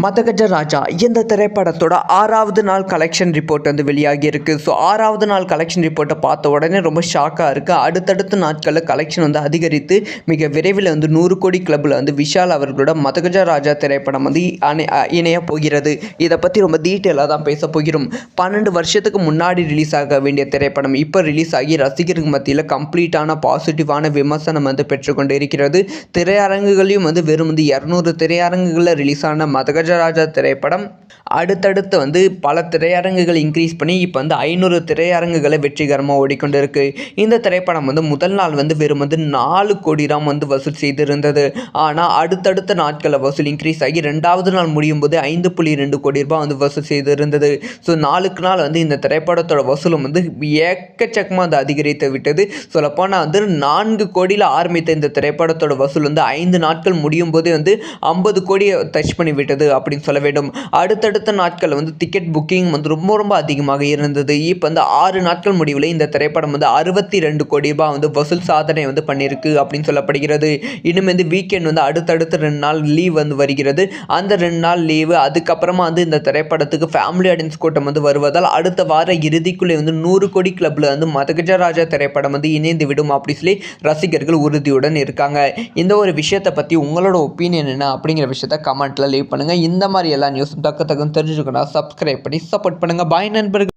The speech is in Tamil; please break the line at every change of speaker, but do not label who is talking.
மதகஜ ராஜா இந்த திரைப்படத்தோட 6வது நாள் கலெக்ஷன் ரிப்போர்ட் வந்து வெளியாகி இருக்கு. ஸோ 6வது நாள் கலெக்ஷன் ரிப்போர்ட்டை பார்த்த உடனே ரொம்ப ஷாக்காக இருக்குது. அடுத்தடுத்த நாட்களில் கலெக்ஷன் வந்து அதிகரித்து மிக விரைவில் வந்து 100 கோடி கிளப்பில் வந்து விஷால் அவர்களோட மதகஜ ராஜா திரைப்படம் வந்து இணைய போகிறது. இதை பற்றி ரொம்ப டீட்டெயிலாக தான் பேச போகிறோம். 12 வருஷத்துக்கு முன்னாடி ரிலீஸ் ஆக வேண்டிய திரைப்படம் இப்போ ரிலீஸ் ஆகி ரசிகர்கள் மத்தியில் கம்ப்ளீட்டான பாசிட்டிவான விமர்சனம் வந்து பெற்றுக்கொண்டு இருக்கிறது. திரையரங்குகளையும் வந்து வெறும் வந்து 200 திரையரங்குகளில் ரிலீஸ் ஆன மதகஜராஜா திரைப்படம் அடுத்தடுத்து வந்து பல திரையரங்குகள் இன்க்ரீஸ் பண்ணி இப்போ வந்து 500 திரையரங்குகளை வெற்றிகரமாக ஓடிக்கொண்டு இருக்குது. இந்த திரைப்படம் வந்து முதல் நாள் வந்து வெறும் வந்து 4 கோடி தான் வந்து வசூல் செய்திருந்தது. ஆனால் அடுத்தடுத்த நாட்களில் வசூல் இன்க்ரீஸ் ஆகி 2வது நாள் முடியும் போது 5.2 கோடி ரூபாய் வந்து வசூல் செய்திருந்தது. ஸோ நாளுக்கு நாள் வந்து இந்த திரைப்படத்தோட வசூலும் வந்து ஏக்கச்சக்கமாக வந்து அதிகரித்து விட்டது. சொல்லப்போனால் வந்து 4 கோடியில் ஆரம்பித்த இந்த திரைப்படத்தோட வசூல் வந்து 5 நாட்கள் முடியும் போதே வந்து 50 கோடியை டச் பண்ணி விட்டது அப்படின்னு சொல்ல வேண்டும். அடுத்த நாட்கள் வந்து டிக்கெட் புக்கிங் வந்து ரொம்ப அதிகமாக இருந்தது. இப்போ வந்து 6 நாட்கள் முடிவில் இந்த திரைப்படம் வந்து 62 கோடி ரூபாய் வந்து வசூல் சாதனை வந்து பண்ணியிருக்கு அப்படின்னு சொல்லப்படுகிறது. இன்னும் வந்து வீக்கெண்ட் வந்து அடுத்தடுத்து 2 நாள் லீவ் வந்து வருகிறது. அந்த 2 நாள் லீவு அதுக்கப்புறமா வந்து இந்த திரைப்படத்துக்கு ஃபேமிலி ஆடியன்ஸ் கூட்டம் வந்து வருவதால் அடுத்த வார இறுதிக்குள்ளே வந்து 100 கோடி கிளப்பில் வந்து மதகஜராஜா திரைப்படம் வந்து இணைந்து விடும் அப்படி சொல்லி ரசிகர்கள் உறுதியுடன் இருக்காங்க. இந்த ஒரு விஷயத்தை பற்றி உங்களோட ஒப்பீனியன் என்ன அப்படிங்கிற விஷயத்த கமெண்ட்டில் லீவ் பண்ணுங்கள். இந்த மாதிரி எல்லா நியூஸும் தக்க தெரிஞ்சுக்கணும். சப்ஸ்கிரைப் பண்ணி சப்போர்ட் பண்ணுங்கள். பாய் நண்பர்கள்.